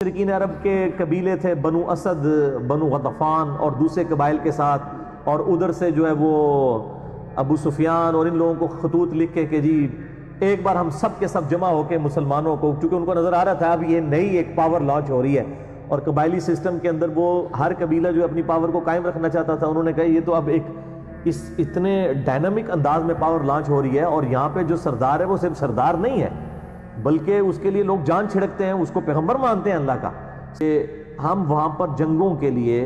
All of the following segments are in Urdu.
مشرکین عرب کے قبیلے تھے بنو اسد، بنو غطفان اور دوسرے قبائل کے ساتھ، اور ادھر سے جو ہے وہ ابو سفیان اور ان لوگوں کو خطوط لکھ کے کہ جی ایک بار ہم سب کے سب جمع ہو کے مسلمانوں کو، چونکہ ان کو نظر آ رہا تھا اب یہ نئی ایک پاور لانچ ہو رہی ہے اور قبائلی سسٹم کے اندر وہ ہر قبیلہ جو اپنی پاور کو قائم رکھنا چاہتا تھا، انہوں نے کہا یہ تو اب ایک اس اتنے ڈائنامک انداز میں پاور لانچ ہو رہی ہے اور یہاں پہ جو سردار ہے وہ صرف سردار نہیں ہے بلکہ اس کے لیے لوگ جان چھڑکتے ہیں، اس کو پیغمبر مانتے ہیں اللہ کا، کہ ہم وہاں پر جنگوں کے لیے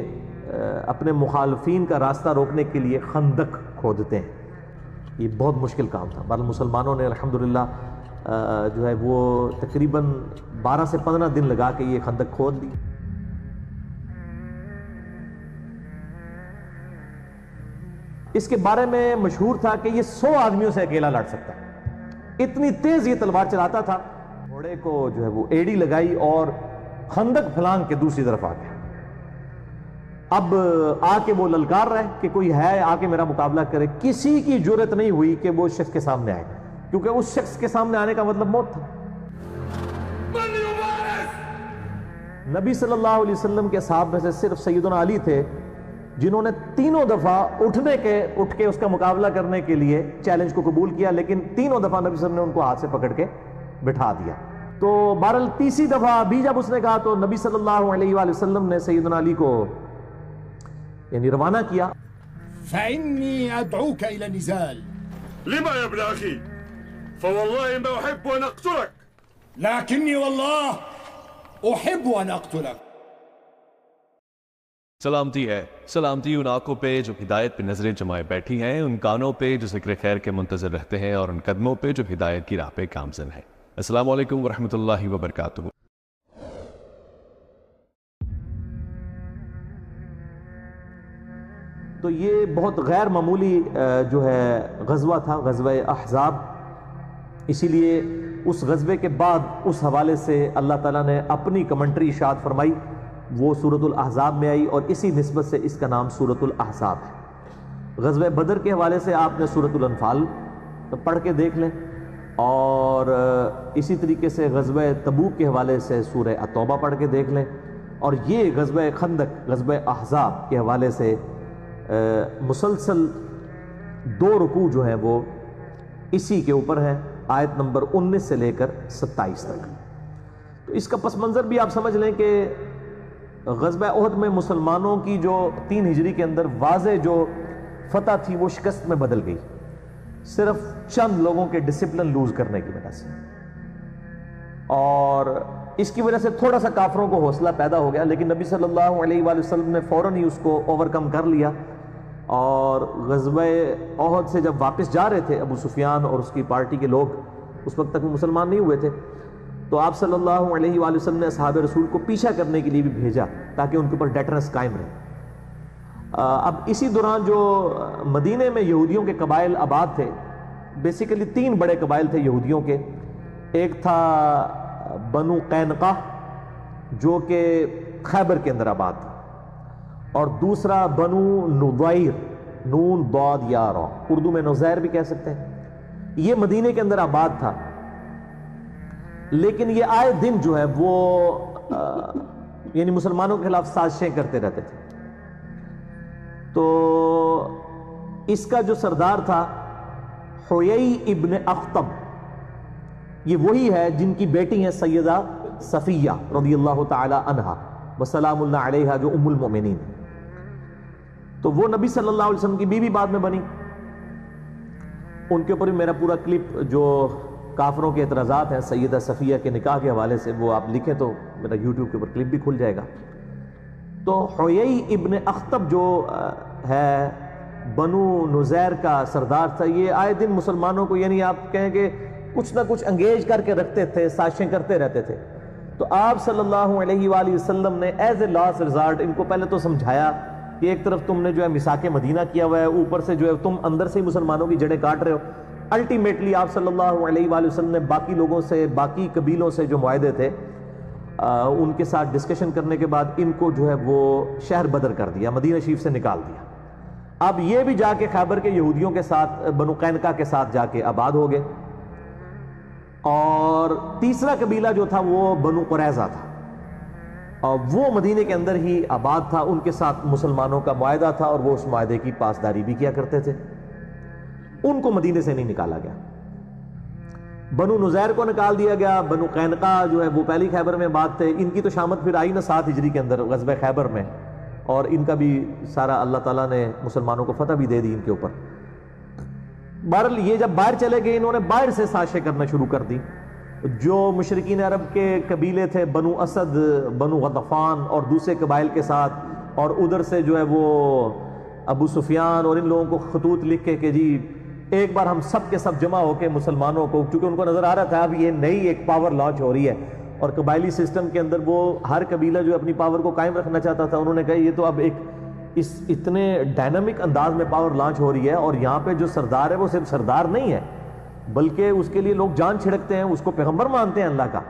اپنے مخالفین کا راستہ روکنے کے لیے خندق کھودتے ہیں۔ یہ بہت مشکل کام تھا، بہرحال مسلمانوں نے الحمدللہ جو ہے وہ تقریباً 12 سے 15 دن لگا کے یہ خندق کھود لی۔ اس کے بارے میں مشہور تھا کہ یہ 100 آدمیوں سے اکیلا لڑ سکتا ہے، اتنی تیز یہ تلوار چلاتا تھا۔ گھوڑے کو جو ہے وہ ایڑی لگائی اور خندق پھلانگ کے دوسری طرف آ گیا۔ اب آ کے وہ للکار رہے کہ کوئی ہے آ کے میرا مقابلہ کرے، کسی کی جرت نہیں ہوئی کہ وہ شخص کے سامنے آئے، کیونکہ اس شخص کے سامنے آنے کا مطلب موت تھا۔ نبی صلی اللہ علیہ وسلم کے اصحاب میں سے صرف سیدنا علی تھے جنہوں نے تینوں دفعہ اٹھ کے اس کا مقابلہ کرنے کے لیے چیلنج کو قبول کیا، لیکن تینوں دفعہ نبی صلی اللہ علیہ وسلم نے ان کو ہاتھ سے پکڑ کے بٹھا دیا۔ تو بہرحال تیسری دفعہ بھی جب اس نے کہا تو نبی صلی اللہ علیہ وآلہ وسلم نے سیدنا علی کو یعنی روانہ کیا۔ فإني أدعوك إلى النزال. لما يا ابن أخي؟ فوالله ما أحب أن أقتلك، لكني والله أحب أن أقتلك. سلامتی ہے، سلامتی ان آنکھوں پہ جو ہدایت پہ نظریں جمائے بیٹھی ہیں، ان کانوں پہ جو ذکر خیر کے منتظر رہتے ہیں، اور ان قدموں پہ جو ہدایت کی راہ پہ گامزن ہیں۔ السلام علیکم ورحمۃ اللہ وبرکاتہ۔ تو یہ بہت غیر معمولی جو ہے غزوہ تھا، غزوہ احزاب، اسی لیے اس غزوے کے بعد اس حوالے سے اللہ تعالیٰ نے اپنی کمنٹری ارشاد فرمائی، وہ سورۃ الاحزاب میں آئی، اور اسی نسبت سے اس کا نام سورۃ الاحزاب ہے۔ غزوہ بدر کے حوالے سے آپ نے سورۃ الانفال پڑھ کے دیکھ لیں، اور اسی طریقے سے غزوہ تبوک کے حوالے سے سورہ التوبہ پڑھ کے دیکھ لیں، اور یہ غزوہ خندق، غزوہ احزاب کے حوالے سے مسلسل 2 رکوع جو ہیں وہ اسی کے اوپر ہیں، آیت نمبر 19 سے لے کر 27 تک۔ تو اس کا پس منظر بھی آپ سمجھ لیں کہ غزوہ احد میں مسلمانوں کی جو 3 ہجری کے اندر واضح جو فتح تھی وہ شکست میں بدل گئی، صرف چند لوگوں کے ڈسپلن لوز کرنے کی وجہ سے، اور اس کی وجہ سے تھوڑا سا کافروں کو حوصلہ پیدا ہو گیا، لیکن نبی صلی اللہ علیہ وآلہ وسلم نے فوراً ہی اس کو اوورکم کر لیا، اور غزوہ احد سے جب واپس جا رہے تھے ابو سفیان اور اس کی پارٹی کے لوگ، اس وقت تک وہ مسلمان نہیں ہوئے تھے، تو آپ صلی اللہ علیہ وآلہ وسلم نے اصحاب رسول کو پیچھا کرنے کے لیے بھی بھیجا تاکہ ان کے اوپر ڈیٹرنس قائم رہے۔ اب اسی دوران جو مدینے میں یہودیوں کے قبائل آباد تھے، بیسیکلی 3 بڑے قبائل تھے یہودیوں کے، ایک تھا بنو قینقاع جو کہ خیبر کے اندر آباد تھا، اور دوسرا بنو نضیر، نون ضاد یا را، اردو میں نظیر بھی کہہ سکتے ہیں، یہ مدینے کے اندر آباد تھا، لیکن یہ آئے دن جو ہے وہ یعنی مسلمانوں کے خلاف سازشیں کرتے رہتے تھے۔ تو اس کا جو سردار تھا حیی ابن اخطب، یہ وہی ہے جن کی بیٹی ہیں سیدہ صفیہ رضی اللہ تعالی عنہا وسلام اللہ علیہا، جو ام المؤمنین، تو وہ نبی صلی اللہ علیہ وسلم کی بیوی بعد میں بنی۔ ان کے اوپر بھی میرا پورا کلپ جو کافروں کے اعتراضات ہیں سیدہ صفیہ کے نکاح کے حوالے سے وہ آپ لکھیں تو میرا یوٹیوب کے اوپر کلپ بھی کھل جائے گا۔ تو حیی ابن اخطب جو ہے بنو نزیر کا سردار تھا، یہ آئے دن مسلمانوں کو یعنی آپ کہیں کہ کچھ نہ کچھ انگیج کر کے رکھتے تھے، سازشیں کرتے رہتے تھے۔ تو آپ صلی اللہ علیہ وآلہ وسلم نے ایز اے لاسٹ ریزارٹ ان کو پہلے تو سمجھایا کہ ایک طرف تم نے جو ہے میثاق مدینہ کیا ہوا ہے، اوپر سے جو ہے تم اندر سے ہی مسلمانوں کی جڑیں کاٹ رہے ہو۔ الٹیمیٹلی آپ صلی اللہ علیہ وآلہ وسلم نے باقی لوگوں سے، باقی قبیلوں سے جو معاہدے تھے ان کے ساتھ ڈسکشن کرنے کے بعد ان کو جو ہے وہ شہر بدر کر دیا، مدینہ شریف سے نکال دیا۔ اب یہ بھی جا کے خیبر کے یہودیوں کے ساتھ، بنو قینقاع کے ساتھ جا کے آباد ہو گئے، اور تیسرا قبیلہ جو تھا وہ بنو قریظہ تھا۔ اور وہ مدینے کے اندر ہی آباد تھا، ان کے ساتھ مسلمانوں کا معاہدہ تھا اور وہ اس معاہدے کی پاسداری بھی کیا کرتے تھے. ان کو مدینے سے نہیں نکالا گیا. بنو نزیر کو نکال دیا گیا. بنو قینقاع جو ہے وہ پہلی خیبر میں بات تھے، ان کی تو شامت پھر آئی نا 7 ہجری کے اندر غزوہ خیبر میں، اور ان کا بھی سارا اللہ تعالیٰ نے مسلمانوں کو فتح بھی دے دی ان کے اوپر. بہرحال یہ جب باہر چلے گئے، انہوں نے باہر سے سازشیں کرنا شروع کر دی. جو مشرکین عرب کے قبیلے تھے، بنو اسد، بنو غطفان اور دوسرے قبائل کے ساتھ، اور ادھر سے جو ہے وہ ابو سفیان اور ان لوگوں کو خطوط لکھ کے کہ جی ایک بار ہم سب کے سب جمع ہو کے مسلمانوں کو، کیونکہ ان کو نظر آ رہا تھا اب یہ نئی ایک پاور لانچ ہو رہی ہے، اور قبائلی سسٹم کے اندر وہ ہر قبیلہ جو اپنی پاور کو قائم رکھنا چاہتا تھا. انہوں نے کہا یہ تو اب ایک اس اتنے ڈائنامک انداز میں پاور لانچ ہو رہی ہے، اور یہاں پہ جو سردار ہے وہ صرف سردار نہیں ہے بلکہ اس کے لیے لوگ جان چھڑکتے ہیں، اس کو پیغمبر مانتے ہیں اللہ کا،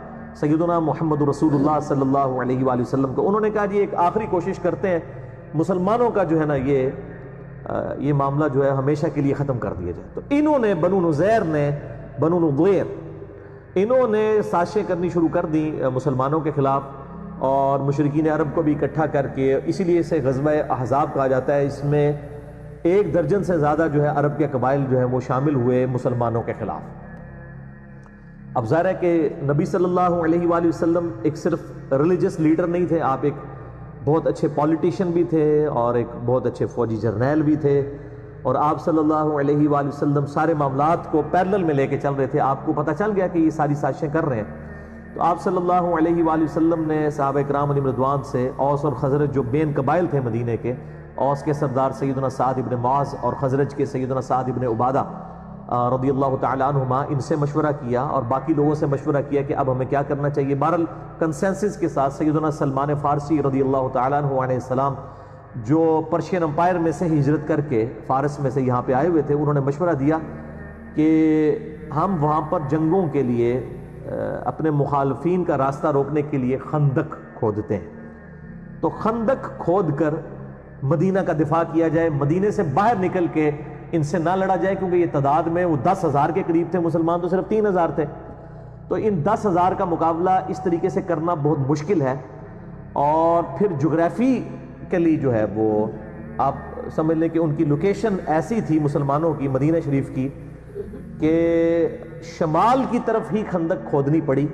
سیدنا محمد رسول اللہ صلی اللہ علیہ وآلہ وسلم کو. انہوں نے کہا جی ایک آخری کوشش کرتے ہیں مسلمانوں کا جو ہے نا یہ معاملہ جو ہے ہمیشہ کے لیے ختم کر دیا جائے. تو انہوں نے بنو نضیر انہوں نے سازشیں کرنی شروع کر دی مسلمانوں کے خلاف، اور مشرکین عرب کو بھی اکٹھا کر کے، اسی لیے اسے غزوہ احزاب کہا جاتا ہے. اس میں 1 درجن سے زیادہ جو ہے عرب کے قبائل جو ہے وہ شامل ہوئے مسلمانوں کے خلاف. اب ظاہر ہے کہ نبی صلی اللہ علیہ وآلہ وسلم ایک صرف ریلیجس لیڈر نہیں تھے، آپ ایک بہت اچھے پولیٹیشین بھی تھے اور ایک بہت اچھے فوجی جرنیل بھی تھے، اور آپ صلی اللہ علیہ وآلہ وسلم سارے معاملات کو پیرلل میں لے کے چل رہے تھے. آپ کو پتہ چل گیا کہ یہ ساری سازشیں کر رہے ہیں، تو آپ صلی اللہ علیہ وآلہ وسلم نے صحابہ کرام علیہم رضوان سے اوس اور خزرج جو بین قبائل تھے مدینے کے، اوس کے سردار سیدنا سعد ابن معاذ اور خزرج کے سیدنا سعد ابن عبادہ رضی اللہ تعالی عنہما، ان سے مشورہ کیا اور باقی لوگوں سے مشورہ کیا کہ اب ہمیں کیا کرنا چاہیے. بہرحال کنسنسس کے ساتھ سیدنا سلمان فارسی رضی اللہ تعالی عنہ علیہ السلام، جو پرشین امپائر میں سے ہجرت کر کے فارس میں سے یہاں پہ آئے ہوئے تھے، انہوں نے مشورہ دیا کہ ہم وہاں پر جنگوں کے لیے اپنے مخالفین کا راستہ روکنے کے لیے خندق کھودتے ہیں. تو خندق کھود کر مدینہ کا دفاع کیا جائے، مدینے سے باہر نکل کے ان سے نہ لڑا جائے، کیونکہ یہ تعداد میں وہ 10,000 کے قریب تھے، مسلمان تو صرف 3,000 تھے. تو ان 10,000 کا مقابلہ اس طریقے سے کرنا بہت مشکل ہے. اور پھر جغرافیکلی جو ہے وہ آپ سمجھ لیں کہ ان کی لوکیشن ایسی تھی مسلمانوں کی مدینہ شریف کی کہ شمال کی طرف ہی خندق کھودنی پڑی.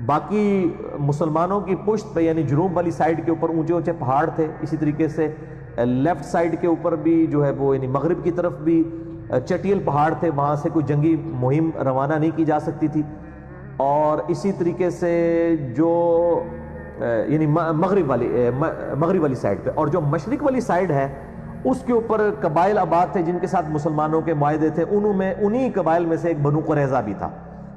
باقی مسلمانوں کی پشت پہ یعنی جنوب والی سائڈ کے اوپر اونچے اونچے پہاڑ تھے، اسی طریقے سے لیفٹ سائڈ کے اوپر بھی جو ہے وہ یعنی مغرب کی طرف بھی چٹیل پہاڑ تھے، وہاں سے کوئی جنگی مہم روانہ نہیں کی جا سکتی تھی. اور اسی طریقے سے جو یعنی مغرب والی سائڈ پہ، اور جو مشرق والی سائڈ ہے اس کے اوپر قبائل آباد تھے جن کے ساتھ مسلمانوں کے معاہدے تھے. انہی قبائل میں سے ایک بنو قریظہ بھی تھا.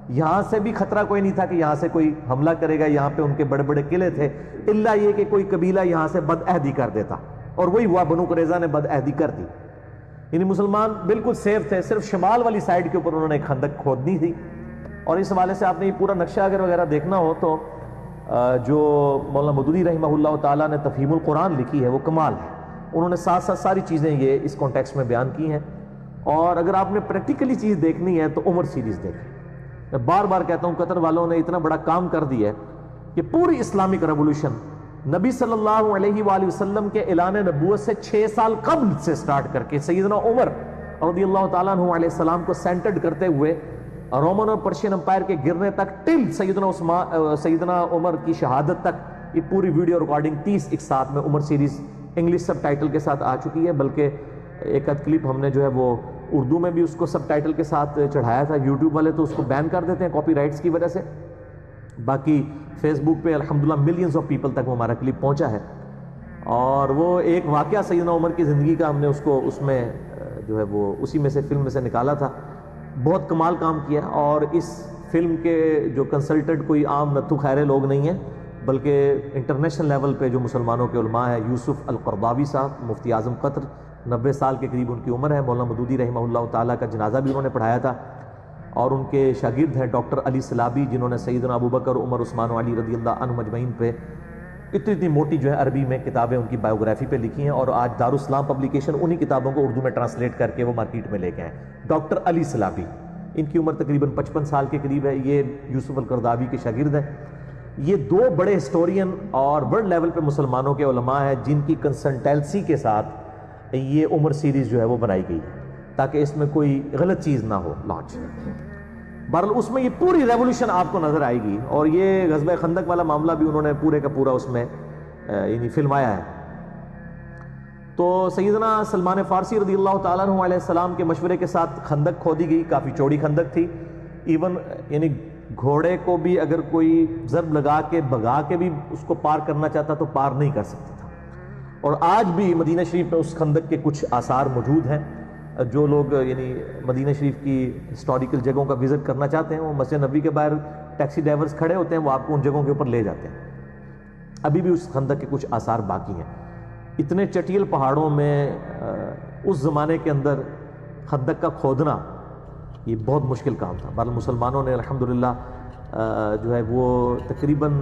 یہاں سے بھی خطرہ کوئی نہیں تھا کہ یہاں سے کوئی حملہ کرے گا، یہاں پہ ان کے بڑے بڑے قلعے تھے، الا یہ کہ کوئی قبیلہ یہاں سے بدعہدی کر دیتا، اور وہی ہوا، بنو قریظہ نے بدعہدی کر دی. یعنی مسلمان بالکل سیف تھے، صرف شمال والی سائڈ کے اوپر انہوں نے ایک خندق کھودنی تھی. اور اس حوالے سے آپ نے یہ پورا نقشہ اگر وغیرہ دیکھنا ہو تو جو مولانا مودودی رحمہ اللہ تعالیٰ نے تفہیم القرآن لکھی ہے وہ کمال ہے. انہوں نے ساتھ ساتھ ساری چیزیں یہ اس کانٹیکسٹ میں بیان کی ہیں. اور اگر آپ نے پریکٹیکلی چیز دیکھنی ہے تو عمر سیریز دیکھیں. میں بار بار کہتا ہوں قطر والوں نے اتنا بڑا کام کر دیا ہے کہ پوری اسلامک ریولوشن نبی صلی اللہ علیہ وآلہ وسلم کے اعلان نبوت سے 6 سال قبل سے سٹارٹ کر کے سیدنا عمر رضی اللہ تعالیٰ عنہ علیہ السلام کو سینٹرڈ کرتے ہوئے رومن اور پرشین امپائر کے گرنے تک ٹل سیدنا عمر کی شہادت تک، یہ پوری ویڈیو ریکارڈنگ 30 ایک ساتھ میں عمر سیریز انگلش سب ٹائٹل کے ساتھ آ چکی ہے. بلکہ ایک ادھ کلپ ہم نے جو ہے وہ اردو میں بھی اس کو سب ٹائٹل کے ساتھ چڑھایا تھا. یوٹیوب والے تو اس کو بین کر دیتے ہیں کاپی رائٹس کی وجہ سے. باقی فیس بک پہ الحمدللہ ملینز آف پیپل تک وہ ہمارا کلپ پہنچا ہے. اور وہ ایک واقعہ سیدنا عمر کی زندگی کا ہم نے اس میں جو ہے وہ اسی میں سے فلم میں سے نکالا تھا. بہت کمال کام کیا. اور اس فلم کے جو کنسلٹنٹ کوئی عام نتھو خیرے لوگ نہیں ہیں، بلکہ انٹرنیشنل لیول پہ جو مسلمانوں کے علماء ہیں، یوسف القرضاوی صاحب مفتی اعظم قطر، 90 سال کے قریب ان کی عمر ہے. مولانا مودودی رحمہ اللہ تعالیٰ کا جنازہ بھی انہوں نے پڑھایا تھا. اور ان کے شاگرد ہیں ڈاکٹر علی سلابی، جنہوں نے سیدنا ابوبکر، عمر، عثمان و علی رضی اللہ عنہم اجمعین پہ اتنی موٹی جو ہے عربی میں کتابیں ان کی بایوگرافی پہ لکھی ہیں. اور آج دارالاسلام پبلیکیشن انہی کتابوں کو اردو میں ٹرانسلیٹ کر کے وہ مارکیٹ میں لے کے آئے. ڈاکٹر علی سلابی، ان کی عمر تقریباً 55 سال کے قریب ہے. یہ یوسف القرضاوی کے شاگرد ہیں. یہ دو بڑے ہسٹورین اور ورلڈ لیول پہ مسلمانوں کے علماء ہیں جن کی کنسلٹنسی کے ساتھ یہ عمر سیریز جو ہے وہ بنائی گئی ہے تاکہ اس میں کوئی غلط چیز نہ ہو لانچ۔ بہرحال اس میں یہ پوری ریولوشن آپ کو نظر آئے گی، اور یہ غزوہ خندق والا معاملہ بھی انہوں نے پورے کا پورا اس میں یعنی فلمایا ہے۔ تو سیدنا سلمان فارسی رضی اللہ تعالیٰ عنہ علیہ السلام کے مشورے کے ساتھ خندق کھودی گئی، کافی چوڑی خندق تھی، ایون یعنی گھوڑے کو بھی اگر کوئی ضرب لگا کے بھگا کے بھی اس کو پار کرنا چاہتا تو پار نہیں کر سکتا تھا۔ اور آج بھی مدینہ شریف میں اس خندق کے کچھ آثار موجود ہیں، جو لوگ یعنی مدینہ شریف کی ہسٹوریکل جگہوں کا وزٹ کرنا چاہتے ہیں وہ مسجد نبوی کے باہر ٹیکسی ڈرائیورز کھڑے ہوتے ہیں، وہ آپ کو ان جگہوں کے اوپر لے جاتے ہیں۔ ابھی بھی اس خندق کے کچھ آثار باقی ہیں۔ اتنے چٹیل پہاڑوں میں اس زمانے کے اندر خندق کا کھودنا یہ بہت مشکل کام تھا۔ بہرحال مسلمانوں نے الحمدللہ جو ہے وہ تقریباً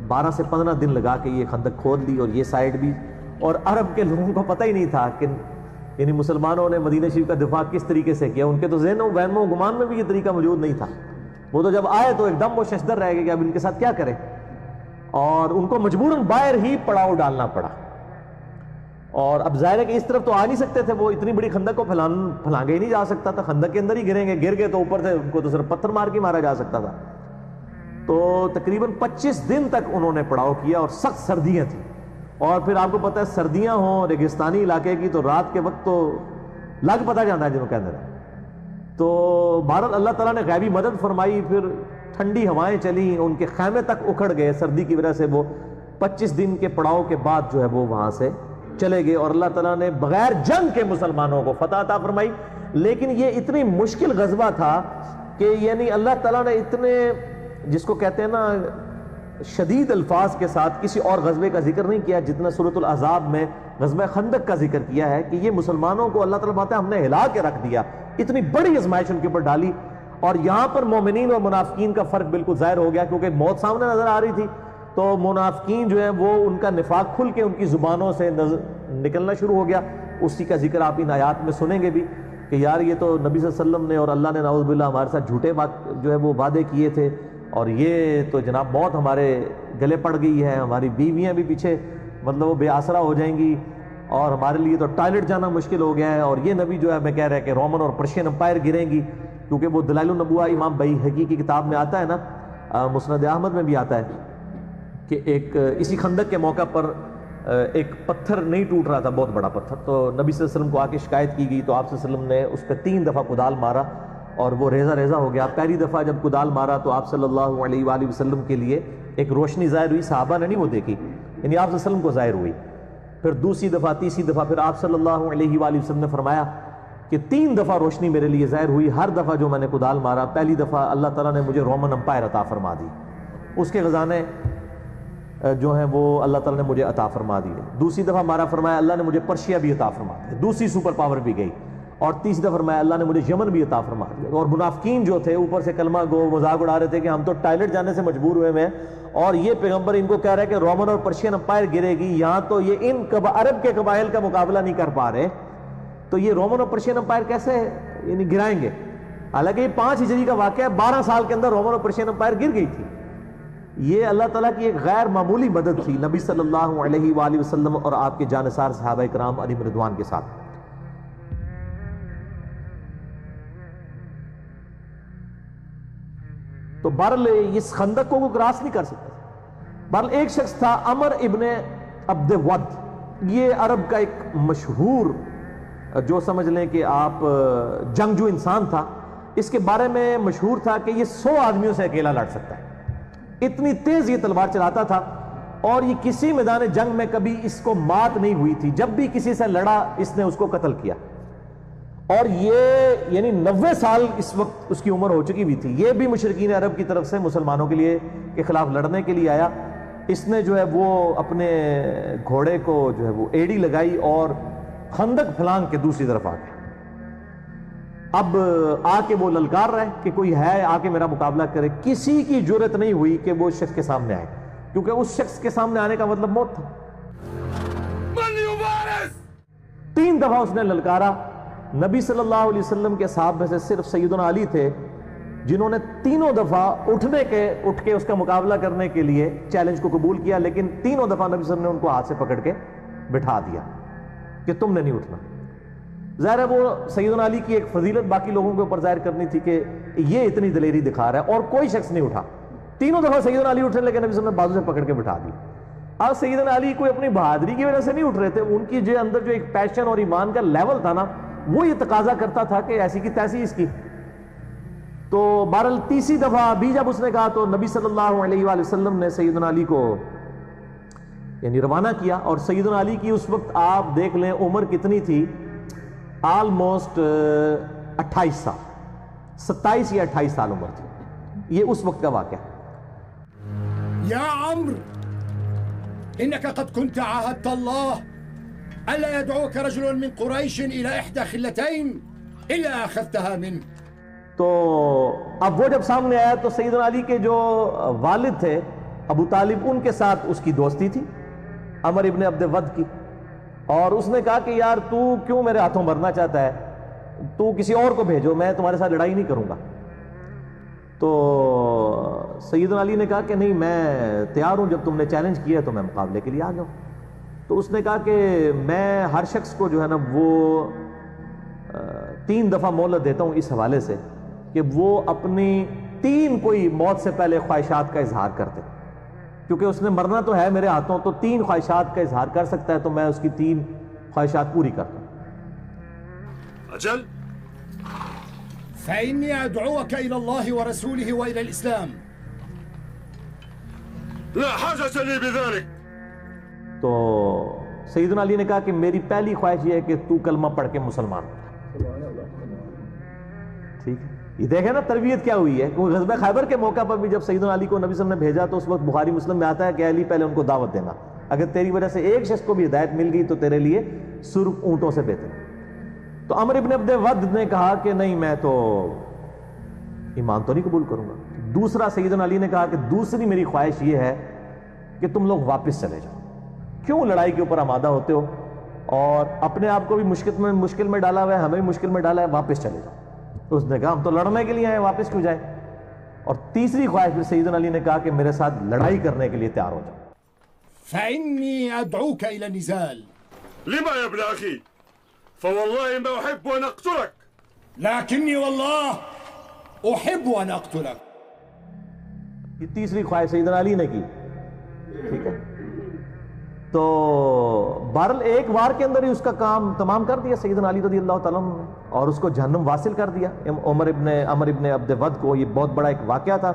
12 سے 15 دن لگا کے یہ خندق کھود لی، اور یہ سائڈ بھی، اور عرب کے لوگوں کو پتہ ہی نہیں تھا کہ یعنی مسلمانوں نے مدینہ شریف کا دفاع کس طریقے سے کیا۔ ان کے تو ذہنوں وہموں گمان میں بھی یہ طریقہ موجود نہیں تھا، وہ تو جب آئے تو ایک دم وہ ششدر رہ گئے کہ اب ان کے ساتھ کیا کریں، اور ان کو مجبوراً باہر ہی پڑاؤ ڈالنا پڑا۔ اور اب ظاہر ہے کہ اس طرف تو آ نہیں سکتے تھے، وہ اتنی بڑی خندق کو پھلانگے ہی نہیں جا سکتا تھا، خندق کے اندر ہی گریں گے، گر گئے تو اوپر سے ان کو تو صرف پتھر مار کے مارا جا سکتا تھا۔ تو تقریباً 25 دن تک انہوں نے پڑاؤ کیا، اور سخت سردیاں تھیں، اور پھر آپ کو پتہ ہے سردیاں ہوں ریگستانی علاقے کی تو رات کے وقت تو لگ پتہ جاتا ہے جنہوں کے اندر۔ تو بہرحال اللہ تعالیٰ نے غیبی مدد فرمائی، پھر ٹھنڈی ہوائیں چلیں، ان کے خیمے تک اکھڑ گئے سردی کی وجہ سے، وہ 25 دن کے پڑاؤ کے بعد جو ہے وہ وہاں سے چلے گئے، اور اللہ تعالیٰ نے بغیر جنگ کے مسلمانوں کو فتح عطا فرمائی۔ لیکن یہ اتنی مشکل غزوہ تھا کہ یعنی اللہ تعالیٰ نے اتنے جس کو کہتے ہیں نا شدید الفاظ کے ساتھ کسی اور غزوے کا ذکر نہیں کیا جتنا سورۃ الاحزاب میں غزوہ خندق کا ذکر کیا ہے، کہ یہ مسلمانوں کو اللہ تعالیٰ بات ہے ہم نے ہلا کے رکھ دیا، اتنی بڑی آزمائش ان کے اوپر ڈالی۔ اور یہاں پر مومنین اور منافقین کا فرق بالکل ظاہر ہو گیا، کیونکہ موت سامنے نظر آ رہی تھی، تو منافقین جو ہیں وہ ان کا نفاق کھل کے ان کی زبانوں سے نکلنا شروع ہو گیا۔ اسی کا ذکر آپ ان آیات میں سنیں گے بھی کہ یار یہ تو نبی صلی اللہ علیہ وسلم نے اور اللہ نے نعوذ باللہ ہمارے ساتھ جھوٹے جو ہے وہ وعدے کیے تھے، اور یہ تو جناب بہت ہمارے گلے پڑ گئی ہے، ہماری بیویاں بھی پیچھے مطلب وہ بے آسرا ہو جائیں گی، اور ہمارے لیے تو ٹوائلٹ جانا مشکل ہو گیا ہے، اور یہ نبی جو ہے میں کہہ رہا ہے کہ رومن اور پرشین امپائر گریں گی، کیونکہ وہ دلائل النبوہ امام بیہقی کی کتاب میں آتا ہے نا، مسند احمد میں بھی آتا ہے کہ ایک اسی خندق کے موقع پر ایک پتھر نہیں ٹوٹ رہا تھا، بہت بڑا پتھر، تو نبی صلی اللہ علیہ وسلم کو آ کے شکایت کی گئی، تو آپ صلی اللہ علیہ وسلم نے اس پہ 3 دفعہ کدال مارا اور وہ ریزہ ریزہ ہو گیا۔ پہلی دفعہ جب کدال مارا تو آپ صلی اللہ علیہ وآلہ وسلم کے لیے ایک روشنی ظاہر ہوئی، صحابہ نے نہیں وہ دیکھی، یعنی آپ صلی اللہ علیہ وسلم کو ظاہر ہوئی۔ پھر دوسری دفعہ، تیسری دفعہ، پھر آپ صلی اللہ علیہ وآلہ وسلم نے فرمایا کہ 3 دفعہ روشنی میرے لیے ظاہر ہوئی، ہر دفعہ جو میں نے کدال مارا، پہلی دفعہ اللہ تعالیٰ نے مجھے رومن امپائر عطا فرما دی، اس کے خزانے جو ہیں وہ اللہ تعالیٰ نے مجھے عطا فرما دیے۔ دوسری دفعہ مارا، فرمایا اللہ نے مجھے پرشیا بھی عطا فرما دیا، دوسری سپر پاور بھی گئی، اور تیسری دفعہ فرمایا اللہ نے مجھے یمن بھی عطا فرما دیا۔ اور منافقین جو تھے اوپر سے کلمہ گو مذاق اڑا رہے تھے کہ ہم تو ٹائلٹ جانے سے مجبور ہوئے ہیں، اور یہ پیغمبر ان کو کہہ رہا ہے کہ رومن اور پرشین امپائر گرے گی، یہاں تو یہ ان عرب کے قبائل کا مقابلہ نہیں کر پا رہے، تو یہ رومن اور پرشین امپائر کیسے یعنی گرائیں گے؟ حالانکہ یہ 5 ہجری کا واقعہ ہے، 12 سال کے اندر رومن اور پرشین امپائر گر گئی تھی۔ یہ اللہ تعالیٰ کی ایک غیر معمولی مدد تھی نبی صلی اللہ علیہ وآلہ وسلم اور آپ کے جانثار صحابہ کرام علیہم رضوان کے ساتھ۔ تو بہرحال اس خندق کو وہ کراس نہیں کر سکتا۔ بہرحال ایک شخص تھا عمر ابن عبد ود، یہ عرب کا ایک مشہور جو سمجھ لیں کہ آپ جنگجو انسان تھا، اس کے بارے میں مشہور تھا کہ یہ 100 آدمیوں سے اکیلا لڑ سکتا ہے، اتنی تیز یہ تلوار چلاتا تھا، اور یہ کسی میدان جنگ میں کبھی اس کو مات نہیں ہوئی تھی، جب بھی کسی سے لڑا اس نے اس کو قتل کیا، اور یہ یعنی 90 سال اس وقت اس کی عمر ہو چکی بھی تھی۔ یہ بھی مشرکین عرب کی طرف سے مسلمانوں کے لیے کے خلاف لڑنے کے لیے آیا۔ اس نے جو ہے وہ اپنے گھوڑے کو جو ہے وہ ایڑی لگائی اور خندق پھلانگ کے دوسری طرف آ گیا۔ اب آ کے وہ للکار رہے کہ کوئی ہے آ کے میرا مقابلہ کرے، کسی کی جرت نہیں ہوئی کہ وہ شخص کے سامنے آئے، کیونکہ اس شخص کے سامنے آنے کا مطلب موت تھا۔ 3 دفعہ اس نے للکارا۔ نبی صلی اللہ علیہ وسلم کے صحابہ میں سے صرف سیدنا علی تھے جنہوں نے تینوں دفعہ اٹھ کے اس کا مقابلہ کرنے کے لیے چیلنج کو قبول کیا، لیکن تینوں دفعہ نبی صلی اللہ علیہ وسلم نے ان کو ہاتھ سے پکڑ کے بٹھا دیا کہ تم نے نہیں اٹھنا۔ ظاہر ہے وہ سیدنا علی کی ایک فضیلت باقی لوگوں کے اوپر ظاہر کرنی تھی کہ یہ اتنی دلیری دکھا رہا ہے، اور کوئی شخص نہیں اٹھا۔ تینوں دفعہ سیدنا علی اٹھے، لیکن نبی صلی اللہ علیہ وسلم نے بازو سے پکڑ کے بٹھا دیا۔ اب سیدنا علی کوئی اپنی بہادری کی وجہ سے نہیں اٹھ رہے تھے، ان کی جو اندر جو ایک پیشن اور ایمان کا لیول تھا نا، وہ یہ تقاضا کرتا تھا کہ ایسی کی تیسی اس کی۔ تو بہرحال تیسری دفعہ بھی جب اس نے کہا تو نبی صلی اللہ علیہ وآلہ وسلم نے سیدنا علی کو یعنی روانہ کیا، اور سیدنا علی کی اس وقت آپ دیکھ لیں عمر کتنی تھی، آلموسٹ 28 سال، 27 یا 28 سال عمر تھی۔ یہ اس وقت کا واقعہ ہے۔ يا عمرو إنك قد كنت عاهدت الله ألا يدعوك رجل من قريش إلى إحدى خلتين إلا أخذتها منه۔ تو اب وہ جب سامنے آیا تو سیدنا علی کے جو والد تھے ابو طالب، ان کے ساتھ اس کی دوستی تھی عمر ابن عبد ود کی، اور اس نے کہا کہ یار تو کیوں میرے ہاتھوں مرنا چاہتا ہے، تو کسی اور کو بھیجو، میں تمہارے ساتھ لڑائی نہیں کروں گا۔ تو سیدنا علی نے کہا کہ نہیں، میں تیار ہوں، جب تم نے چیلنج کیا تو میں مقابلے کے لیے آ جاؤں۔ تو اس نے کہا کہ میں ہر شخص کو جو ہے نا وہ 3 دفعہ مہلت دیتا ہوں اس حوالے سے کہ وہ اپنی 3 کوئی موت سے پہلے خواہشات کا اظہار کرتے، کیونکہ اس نے مرنا تو ہے میرے ہاتھوں، تو 3 خواہشات کا اظہار کر سکتا ہے، تو میں اس کی 3 خواہشات پوری کرتا ہوں۔ أجل. فإني أدعوك إلى الله ورسوله وإلى الإسلام۔ لا حاجة لي بذلك. تو سیدنا علی نے کہا کہ میری پہلی خواہش یہ ہے کہ تو کلمہ پڑھ کے مسلمان ہو۔ ٹھیک ہے، یہ دیکھیں نا تربیت کیا ہوئی ہے۔ غزوہ خیبر کے موقع پر بھی جب سیدنا علی کو نبی صلی اللہ علیہ وسلم نے بھیجا تو اس وقت بخاری مسلم میں آتا ہے کہ علی پہلے ان کو دعوت دینا، اگر تیری وجہ سے ایک شخص کو بھی ہدایت مل گئی تو تیرے لیے سرخ اونٹوں سے بہتر۔ تو عمر ابن عبد ود نے کہا کہ نہیں، میں تو ایمان تو نہیں قبول کروں گا۔ دوسرا سیدنا علی نے کہا کہ دوسری میری خواہش یہ ہے کہ تم لوگ واپس چلے جاؤ، کیوں لڑائی کے اوپر آمادہ ہوتے ہو، اور اپنے آپ کو بھی مشکل میں ڈالا ہوا ہے، ہمیں بھی مشکل میں ڈالا ہے، واپس چلے جاؤ۔ تو اس نے کہا ہم تو لڑنے کے لیے آئے، واپس کیوں جائیں۔ اور تیسری خواہش پھر سیدنا علی نے کہا کہ میرے ساتھ لڑائی کرنے کے لیے تیار ہو جاؤ۔ فإني أدعوك إلى النزال۔ لما يا ابن أخي؟ فوالله ما أحب أن أقتلك. لكني والله أحب أن أقتلك۔ یہ تیسری خواہش سیدنا علی نے کی، ٹھیک ہے۔ تو بہرحال ایک وار کے اندر ہی اس کا کام تمام کر دیا سیدنا علی رضی اللہ تعالیٰ عنہ نے، اور اس کو جہنم واصل کر دیا عمر ابن عبد ود کو۔ یہ بہت بڑا ایک واقعہ تھا۔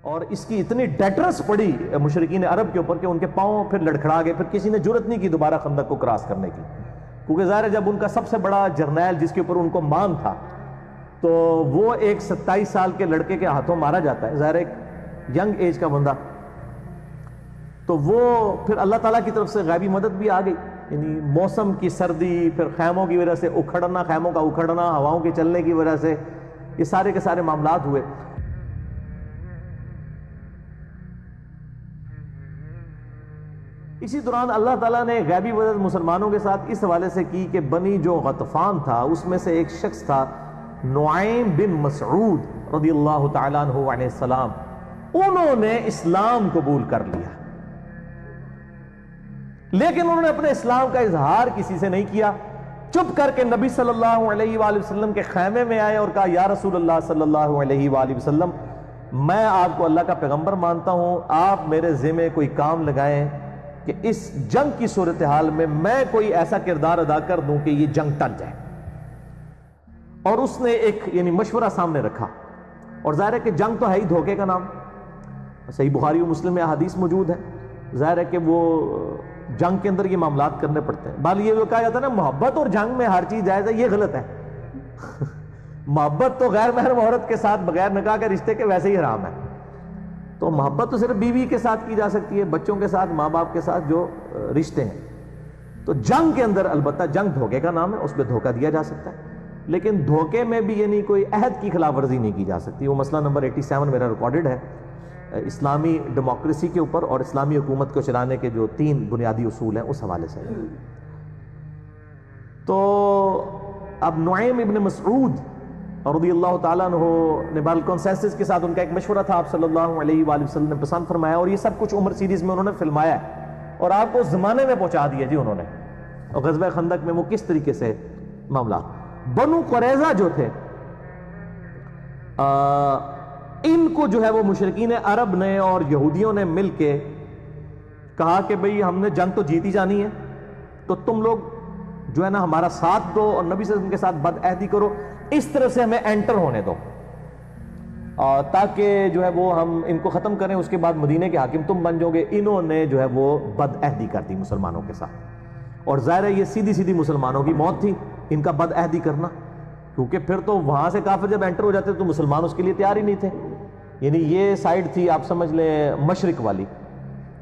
اور اس کی اتنی ڈیٹرس پڑی مشرکین عرب کے اوپر کہ ان کے پاؤں پھر لڑکھڑا گئے، پھر کسی نے جرت نہیں کی دوبارہ خندق کو کراس کرنے کی، کیونکہ ظاہر ہے جب ان کا سب سے بڑا جرنیل جس کے اوپر ان کو مان تھا تو وہ ایک 27 سال کے لڑکے کے ہاتھوں مارا جاتا ہے، ظاہر ایک ینگ ایج کا بندہ، تو وہ پھر اللہ تعالیٰ کی طرف سے غیبی مدد بھی آ گئی، یعنی موسم کی سردی، پھر خیموں کی وجہ سے اکھڑنا، خیموں کا اکھڑنا، ہواؤں کے چلنے کی وجہ سے یہ سارے کے سارے معاملات ہوئے۔ اسی دوران اللہ تعالیٰ نے غیبی مدد مسلمانوں کے ساتھ اس حوالے سے کی کہ بنی جو غطفان تھا اس میں سے ایک شخص تھا نعیم بن مسعود رضی اللہ تعالیٰ عنہ علیہ السلام، انہوں نے اسلام قبول کر لیا، لیکن انہوں نے اپنے اسلام کا اظہار کسی سے نہیں کیا، چپ کر کے نبی صلی اللہ علیہ وآلہ وسلم کے خیمے میں آئے اور کہا یا رسول اللہ صلی اللہ علیہ وآلہ وسلم، میں آپ کو اللہ کا پیغمبر مانتا ہوں، آپ میرے ذمہ کوئی کام لگائیں کہ اس جنگ کی صورتحال میں کوئی ایسا کردار ادا کر دوں کہ یہ جنگ ٹل جائے۔ اور اس نے ایک یعنی مشورہ سامنے رکھا، اور ظاہر ہے کہ جنگ تو ہے ہی دھوکے کا نام، صحیح بخاری و مسلم میں احادیث موجود ہے، ظاہر ہے کہ وہ جنگ کے اندر یہ معاملات کرنے پڑتے ہیں۔ بال یہ جو کہا جاتا ہے نا محبت اور جنگ میں ہر چیز جائز ہے، یہ غلط ہے۔ محبت تو غیر محرم عورت کے ساتھ بغیر نکاح کے رشتے کے ویسے ہی حرام ہے، تو محبت تو صرف بیوی کے ساتھ کی جا سکتی ہے، بچوں کے ساتھ، ماں باپ کے ساتھ جو رشتے ہیں۔ تو جنگ کے اندر البتہ جنگ دھوکے کا نام ہے، اس پہ دھوکہ دیا جا سکتا ہے، لیکن دھوکے میں بھی یعنی کوئی عہد کی خلاف ورزی نہیں کی جا سکتی۔ وہ مسئلہ نمبر 87 میرا ریکارڈڈ ہے، اسلامی ڈیموکریسی کے اوپر اور اسلامی حکومت کو چلانے کے جو 3 بنیادی اصول ہیں اس حوالے سے. تو اب نعیم ابن مسعود رضی اللہ تعالیٰ عنہ نے بالکنسنسس کے ساتھ ان کا ایک مشورہ تھا، آپ صلی اللہ علیہ وآلہ وسلم نے پسند فرمایا، اور یہ سب کچھ عمر سیریز میں انہوں نے فلمایا ہے اور آپ کو اس زمانے میں پہنچا دیا جی انہوں نے. اور غزوہ خندق میں وہ کس طریقے سے معاملہ. بنو قریظہ جو تھے ان کو جو ہے وہ مشرکین عرب نے اور یہودیوں نے مل کے کہا کہ بھئی ہم نے جنگ تو جیتی جانی ہے، تو تم لوگ جو ہے نا ہمارا ساتھ دو اور نبی صلی اللہ علیہ وسلم کے ساتھ بد عہدی کرو، اس طرح سے ہمیں انٹر ہونے دو تاکہ جو ہے وہ ہم ان کو ختم کریں، اس کے بعد مدینے کے حاکم تم بن جاؤ گے. انہوں نے جو ہے وہ بد عہدی کر دی مسلمانوں کے ساتھ، اور ظاہر ہے یہ سیدھی سیدھی مسلمانوں کی موت تھی ان کا بد عہدی کرنا، کیونکہ پھر تو وہاں سے کافر جب انٹر ہو جاتے تو مسلمان اس کے لیے تیار ہی نہیں تھے. یعنی یہ سائیڈ تھی آپ سمجھ لیں مشرق والی،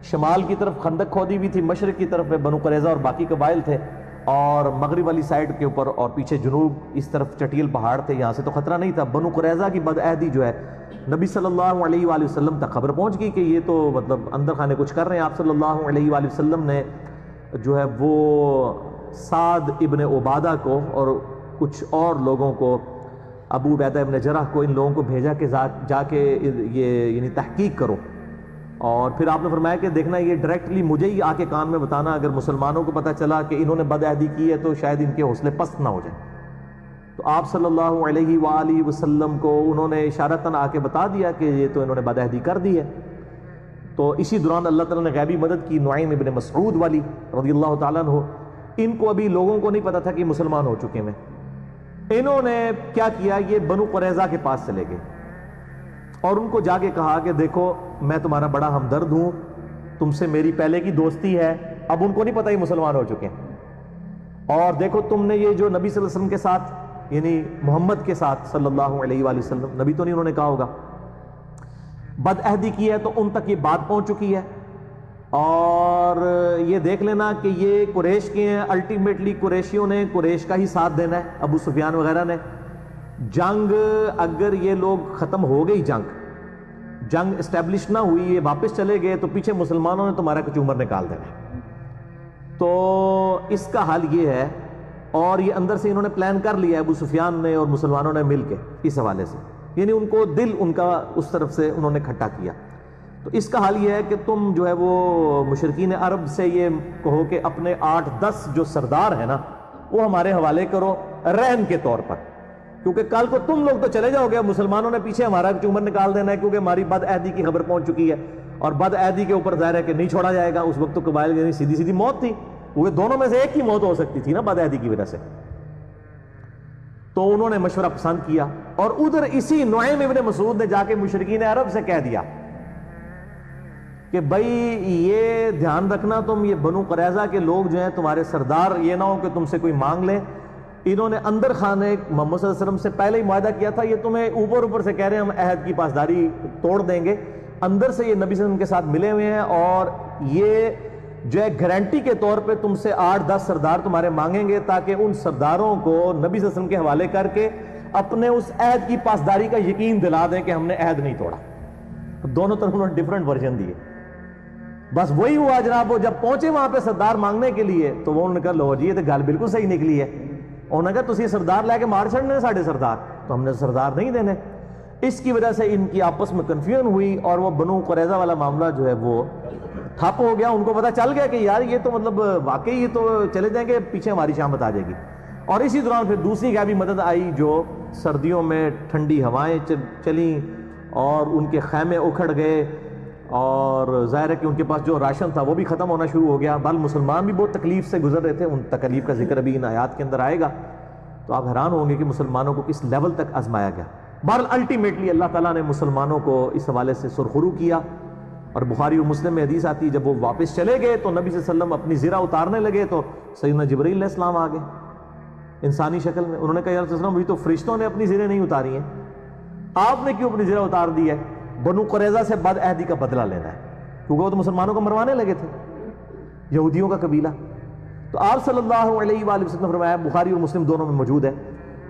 شمال کی طرف خندق کھودی ہوئی تھی، مشرق کی طرف بنو قریظہ اور باقی قبائل تھے، اور مغرب والی سائیڈ کے اوپر اور پیچھے جنوب اس طرف چٹیل پہاڑ تھے، یہاں سے تو خطرہ نہیں تھا. بنو قریظہ کی بد عہدی جو ہے نبی صلی اللہ علیہ وآلہ وسلم تک خبر پہنچ گئی کہ یہ تو مطلب اندر خانے کچھ کر رہے ہیں. آپ صلی اللہ علیہ وآلہ وسلم نے جو ہے وہ سعد ابن عبادہ کو اور کچھ اور لوگوں کو، ابو عبیدہ ابن جرح کو، ان لوگوں کو بھیجا کہ جا کے یہ یعنی تحقیق کرو. اور پھر آپ نے فرمایا کہ دیکھنا یہ ڈائریکٹلی مجھے ہی آ کے کان میں بتانا، اگر مسلمانوں کو پتہ چلا کہ انہوں نے بد عہدی کی ہے تو شاید ان کے حوصلے پست نہ ہو جائیں. تو آپ صلی اللہ علیہ وآلہ وسلم کو انہوں نے اشارتاً آ کے بتا دیا کہ یہ تو انہوں نے بد عہدی کر دی ہے. تو اسی دوران اللہ تعالیٰ نے غیبی مدد کی نعیم ابن مسعود والی رضی اللہ تعالیٰ عنہ. ان کو ابھی لوگوں کو نہیں پتا تھا کہ مسلمان ہو چکے ہیں. انہوں نے کیا کیا، یہ بنو قریظہ کے پاس چلے گئے اور ان کو جا کے کہا کہ دیکھو میں تمہارا بڑا ہمدرد ہوں، تم سے میری پہلے کی دوستی ہے. اب ان کو نہیں پتا یہ مسلمان ہو چکے ہیں، اور دیکھو تم نے یہ جو نبی صلی اللہ علیہ وسلم کے ساتھ یعنی محمد کے ساتھ صلی اللہ علیہ وآلہ وسلم، نبی تو نہیں انہوں نے کہا ہوگا، بد عہدی کی ہے، تو ان تک یہ بات پہنچ چکی ہے. اور یہ دیکھ لینا کہ یہ قریش کے ہیں، الٹیمیٹلی قریشیوں نے قریش کا ہی ساتھ دینا ہے، ابو سفیان وغیرہ نے. جنگ اگر یہ لوگ ختم ہو گئی، جنگ اسٹیبلش نہ ہوئی، یہ واپس چلے گئے تو پیچھے مسلمانوں نے تمہارا کچھ عمر نکال دینا ہے. تو اس کا حل یہ ہے، اور یہ اندر سے انہوں نے پلان کر لیا ابو سفیان نے اور مسلمانوں نے مل کے اس حوالے سے، یعنی ان کو دل ان کا اس طرف سے انہوں نے کھٹا کیا. تو اس کا حل یہ ہے کہ تم جو ہے وہ مشرکین عرب سے یہ کہو کہ اپنے 8-10 جو سردار ہیں نا وہ ہمارے حوالے کرو رہن کے طور پر، کیونکہ کل کو تم لوگ تو چلے جاؤ گے، مسلمانوں نے پیچھے ہمارا عمر نکال دینا ہے، کیونکہ ہماری بد عہدی کی خبر پہنچ چکی ہے، اور بد عہدی کے اوپر ظاہر ہے کہ نہیں چھوڑا جائے گا. اس وقت تو قبائل یعنی سیدھی سیدھی موت تھی، وہ دونوں میں سے ایک ہی موت ہو سکتی تھی نا بد عہدی کی وجہ سے. تو انہوں نے مشورہ پسند کیا، اور ادھر اسی نعیم ابن مسعود نے جا کے مشرکین عرب سے کہہ دیا کہ بھائی یہ دھیان رکھنا، تم یہ بنو قریظہ کے لوگ جو ہیں تمہارے سردار، یہ نہ ہو کہ تم سے کوئی مانگ لے. انہوں نے اندر خانے محمد صلی اللہ علیہ وسلم سے پہلے ہی معاہدہ کیا تھا، یہ تمہیں اوپر سے کہہ رہے ہیں ہم عہد کی پاسداری توڑ دیں گے، اندر سے یہ نبی صلی اللہ علیہ وسلم کے ساتھ ملے ہوئے ہیں، اور یہ جو ہے گارنٹی کے طور پہ تم سے 8-10 سردار تمہارے مانگیں گے، تاکہ ان سرداروں کو نبی صلی اللہ علیہ وسلم کے حوالے کر کے اپنے اس عہد کی پاسداری کا یقین دلا دیں کہ ہم نے عہد نہیں توڑا. دونوں طرف انہوں نے ڈیفرنٹ ورژن دیے. بس وہی ہوا جناب، وہ جب پہنچے وہاں پہ سردار مانگنے کے لیے تو وہ انہوں نے کہا لو جی یہ تو گل بالکل صحیح نکلی ہے. انہوں نے کہا تسی سردار لے کے مار چھڑنے ساڑھے سردار، تو ہم نے سردار نہیں دینے. اس کی وجہ سے ان کی آپس میں کنفیوژن ہوئی، اور وہ بنو قریظہ والا معاملہ جو ہے وہ ٹھپ ہو گیا. ان کو پتہ چل گیا کہ یار یہ تو مطلب واقعی یہ تو چلے جائیں گے، پیچھے ہماری شامت آ جائے گی. اور اسی دوران پھر دوسری غیبی مدد آئی، جو سردیوں میں ٹھنڈی ہوائیں چلیں اور ان کے خیمے اکھڑ گئے، اور ظاہر ہے کہ ان کے پاس جو راشن تھا وہ بھی ختم ہونا شروع ہو گیا. بل مسلمان بھی بہت تکلیف سے گزر رہے تھے، ان تکلیف کا ذکر ابھی ان آیات کے اندر آئے گا. تو آپ حیران ہوں گے کہ مسلمانوں کو کس لیول تک آزمایا گیا. بہرحال الٹیمیٹلی اللہ تعالیٰ نے مسلمانوں کو اس حوالے سے سرخرو کیا. اور بخاری و مسلم میں حدیث آتی ہے جب وہ واپس چلے گئے تو نبی صلی اللہ علیہ وسلم اپنی زرہ اتارنے لگے تو سیدنا جبرائیل علیہ السلام آ گئے انسانی شکل میں. انہوں نے کہا یا رسول اللہ، تو فرشتوں نے اپنی زرہیں نہیں اتاری ہیں، آپ نے کیوں اپنی زرہ اتار دی ہے؟ بنو قریظہ سے بد عہدی کا بدلہ لینا ہے، کیونکہ وہ تو مسلمانوں کو مروانے لگے تھے، یہودیوں کا قبیلہ. تو آپ صلی اللہ علیہ وآلہ وسلم نے فرمایا، بخاری اور مسلم دونوں میں موجود ہے،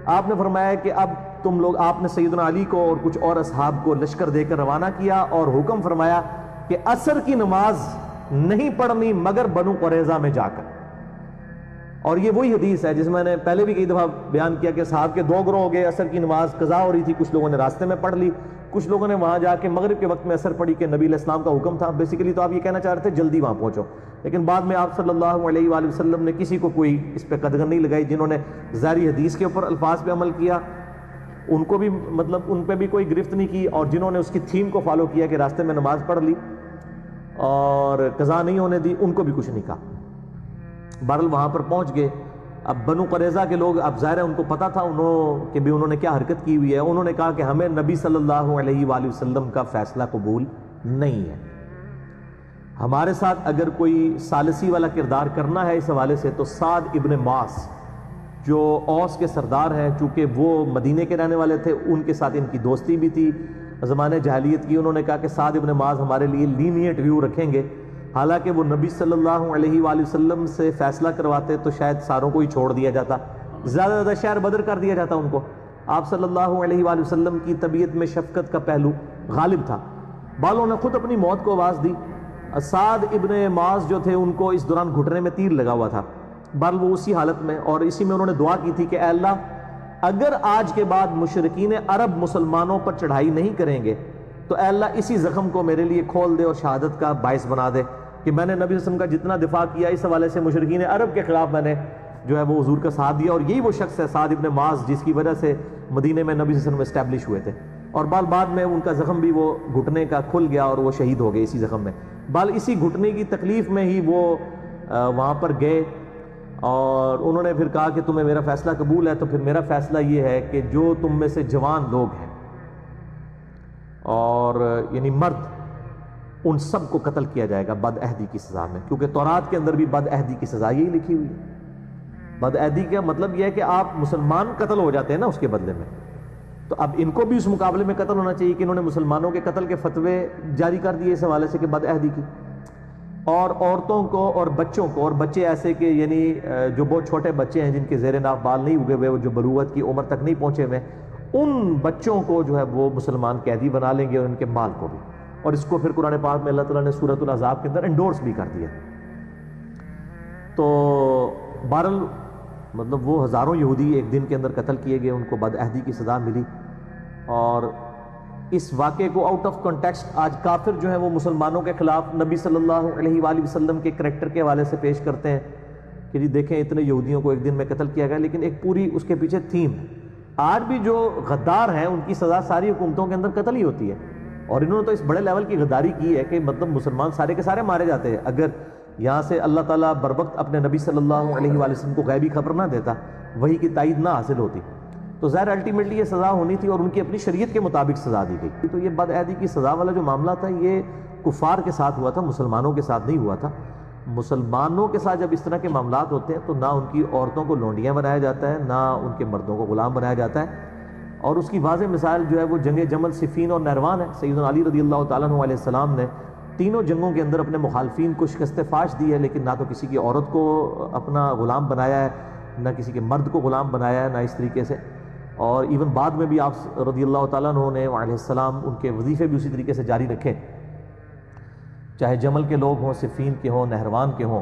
آپ نے فرمایا کہ اب تم لوگ، آپ نے سیدنا علی کو اور کچھ اور اصحاب کو لشکر دے کر روانہ کیا اور حکم فرمایا کہ عصر کی نماز نہیں پڑھنی مگر بنو قریظہ میں جا کر. اور یہ وہی حدیث ہے جس میں نے پہلے بھی کئی دفعہ بیان کیا کہ صحابہ کے 2 گروہ ہو گئے، عصر کی نماز قضا ہو رہی تھی، کچھ لوگوں نے راستے میں پڑھ لی، کچھ لوگوں نے وہاں جا کے مغرب کے وقت میں عصر پڑھی کہ نبی علیہ السلام کا حکم تھا. بیسیکلی تو آپ یہ کہنا چاہ رہے تھے جلدی وہاں پہنچو، لیکن بعد میں آپ صلی اللہ علیہ وآلہ وسلم نے کسی کو کوئی اس پہ قدغن نہیں لگائی. جنہوں نے ظاہری حدیث کے اوپر الفاظ پہ عمل کیا ان کو بھی مطلب ان پہ بھی کوئی گرفت نہیں کی، اور جنہوں نے اس کی تھیم کو فالو کیا کہ راستے میں نماز پڑھ لی اور قضا نہیں ہونے دی، ان کو بھی کچھ نہیں کہا. بہرحال وہاں پر پہنچ گئے. اب بنو قریظہ کے لوگ، اب ظاہر ہے ان کو پتا تھا انہوں نے کیا حرکت کی ہوئی ہے. انہوں نے کہا کہ ہمیں نبی صلی اللہ علیہ وآلہ وسلم کا فیصلہ قبول نہیں ہے، ہمارے ساتھ اگر کوئی ثالثی والا کردار کرنا ہے اس حوالے سے تو سعد ابن معاذ جو اوس کے سردار ہیں، چونکہ وہ مدینے کے رہنے والے تھے، ان کے ساتھ ان کی دوستی بھی تھی زمانے جاہلیت کی. انہوں نے کہا کہ سعد ابن معاذ ہمارے لیے لینیٹ ویو رکھیں گے، حالانکہ وہ نبی صلی اللہ علیہ وآلہ وسلم سے فیصلہ کرواتے تو شاید ساروں کو ہی چھوڑ دیا جاتا، زیادہ زیادہ شہر بدر کر دیا جاتا ان کو. آپ صلی اللہ علیہ وآلہ وسلم کی طبیعت میں شفقت کا پہلو غالب تھا. بالوں نے خود اپنی موت کو آواز دی. سعد ابن معاذ جو تھے ان کو اس دوران گھٹنے میں تیر لگا ہوا تھا. بہرحال وہ اسی حالت میں، اور اسی میں انہوں نے دعا کی تھی کہ اے اللہ اگر آج کے بعد مشرکین عرب مسلمانوں پر چڑھائی نہیں کریں گے تو اے اللہ اسی زخم کو میرے لیے کھول دے اور شہادت کا باعث بنا دے کہ میں نے نبی صلی اللہ علیہ وسلم کا جتنا دفاع کیا اس حوالے سے مشرکین عرب کے خلاف میں نے جو ہے وہ حضور کا ساتھ دیا. اور یہی وہ شخص ہے سعد ابن معاذ جس کی وجہ سے مدینے میں نبی صلی اللہ علیہ وسلم اسٹیبلش ہوئے تھے. اور بعد میں ان کا زخم بھی وہ گھٹنے کا کھل گیا اور وہ شہید ہو گئے اسی زخم میں. اسی گھٹنے کی تکلیف میں ہی وہ وہاں پر گئے اور انہوں نے پھر کہا کہ تمہیں میرا فیصلہ قبول ہے تو پھر میرا فیصلہ یہ ہے کہ جو تم میں سے جوان لوگ ہیں اور یعنی مرد، ان سب کو قتل کیا جائے گا بد عہدی کی سزا میں، کیونکہ تورات کے اندر بھی بد عہدی کی سزا یہی لکھی ہوئی ہے. بد عہدی کا مطلب یہ ہے کہ آپ مسلمان قتل ہو جاتے ہیں نا اس کے بدلے میں، تو اب ان کو بھی اس مقابلے میں قتل ہونا چاہیے کہ انہوں نے مسلمانوں کے قتل کے فتوے جاری کر دیے اس حوالے سے کہ بد عہدی کی. اور عورتوں کو اور بچوں کو، اور بچے ایسے کہ یعنی جو بہت چھوٹے بچے ہیں جن کے زیر ناف بال نہیں اگے ہوئے، جو بلوغت کی عمر تک نہیں پہنچے ہوئے، ان بچوں کو جو ہے وہ مسلمان قیدی بنا لیں گے اور ان کے مال کو بھی. اور اس کو پھر قرآن پاک میں اللہ تعالیٰ نے سورۃ الاحزاب کے اندر انڈورس بھی کر دیا. تو بہرحال مطلب وہ ہزاروں یہودی ایک دن کے اندر قتل کیے گئے، ان کو بد عہدی کی سزا ملی. اور اس واقعے کو آؤٹ آف کنٹیکسٹ آج کافر جو ہیں وہ مسلمانوں کے خلاف نبی صلی اللہ علیہ وآلہ وسلم کے کریکٹر کے حوالے سے پیش کرتے ہیں کہ جی دیکھیں اتنے یہودیوں کو ایک دن میں قتل کیا گیا، لیکن ایک پوری اس کے پیچھے تھیم ہے. آج بھی جو غدار ہیں ان کی سزا ساری حکومتوں کے اندر قتل ہی ہوتی ہے، اور انہوں نے تو اس بڑے لیول کی غداری کی ہے کہ مطلب مسلمان سارے کے سارے مارے جاتے ہیں. اگر یہاں سے اللہ تعالیٰ بروقت اپنے نبی صلی اللہ علیہ وآلہ وسلم کو غیبی خبر نہ دیتا، وحی کی تائید نہ حاصل ہوتی، تو ظاہر الٹیمیٹلی یہ سزا ہونی تھی اور ان کی اپنی شریعت کے مطابق سزا دی گئی. تو یہ بد عہدی کی سزا والا جو معاملہ تھا یہ کفار کے ساتھ ہوا تھا، مسلمانوں کے ساتھ نہیں ہوا تھا. مسلمانوں کے ساتھ جب اس طرح کے معاملات ہوتے ہیں تو نہ ان کی عورتوں کو لونڈیاں بنایا جاتا ہے، نہ ان کے مردوں کو غلام بنایا جاتا ہے. اور اس کی واضح مثال جو ہے وہ جنگ جمل، صفین اور نہروان ہے. سیدنا علی رضی اللہ تعالیٰ عنہ علیہ السلام نے تینوں جنگوں کے اندر اپنے مخالفین کو شکست فاش دی ہے، لیکن نہ تو کسی کی عورت کو اپنا غلام بنایا ہے، نہ کسی کے مرد کو غلام بنایا ہے، نہ اس طریقے سے. اور ایون بعد میں بھی آپ رضی اللہ تعالیٰ عنہ نے علیہ السلام ان کے وظیفے بھی اسی طریقے سے جاری رکھے، چاہے جمل کے لوگ ہوں، صفین کے ہوں، نہروان کے ہوں.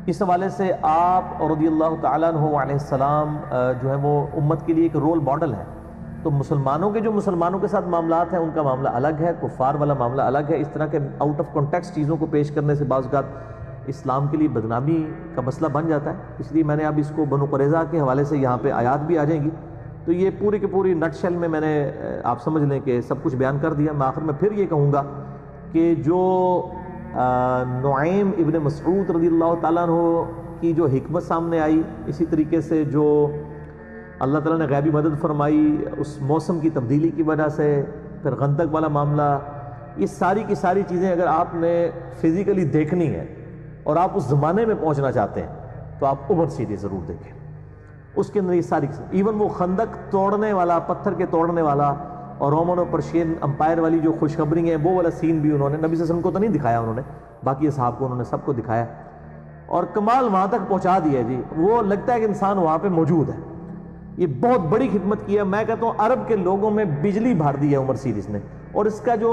اس حوالے سے آپ رضی اللہ تعالیٰ عنہ علیہ السلام جو ہے وہ امت کے لیے ایک رول ماڈل ہے. تو مسلمانوں کے جو مسلمانوں کے ساتھ معاملات ہیں ان کا معاملہ الگ ہے، کفار والا معاملہ الگ ہے. اس طرح کے آؤٹ آف کانٹیکسٹ چیزوں کو پیش کرنے سے بعض اوقات اسلام کے لیے بدنامی کا مسئلہ بن جاتا ہے. اس لیے میں نے اب اس کو بنو قریظہ کے حوالے سے یہاں پہ آیات بھی آ جائیں گی، تو یہ پوری کی پوری نٹ شیل میں نے آپ سمجھ لیں کہ سب کچھ بیان کر دیا. میں آخر میں پھر یہ کہوں گا کہ جو نعیم ابن مسعود رضی اللہ تعالیٰ عنہ کی جو حکمت سامنے آئی، اسی طریقے سے جو اللہ تعالیٰ نے غیبی مدد فرمائی اس موسم کی تبدیلی کی وجہ سے، پھر خندق والا معاملہ، یہ ساری کی ساری چیزیں اگر آپ نے فزیکلی دیکھنی ہے اور آپ اس زمانے میں پہنچنا چاہتے ہیں تو آپ عمر سیدھی ضرور دیکھیں. اس کے اندر یہ ساری ایون وہ خندق توڑنے والا، پتھر کے توڑنے والا اور رومن اور پرشین امپائر والی جو خوشخبری ہیں وہ والا سین بھی انہوں نے نبی صلی اللہ علیہ وسلم کو تو نہیں دکھایا، انہوں نے باقی اصحاب کو انہوں نے سب کو دکھایا اور کمال وہاں تک پہنچا دیا. جی وہ لگتا ہے کہ انسان وہاں پہ موجود ہے، یہ بہت بڑی خدمت کی ہے. میں کہتا ہوں عرب کے لوگوں میں بجلی بھر دی ہے عمر سیریز نے, اور اس کا جو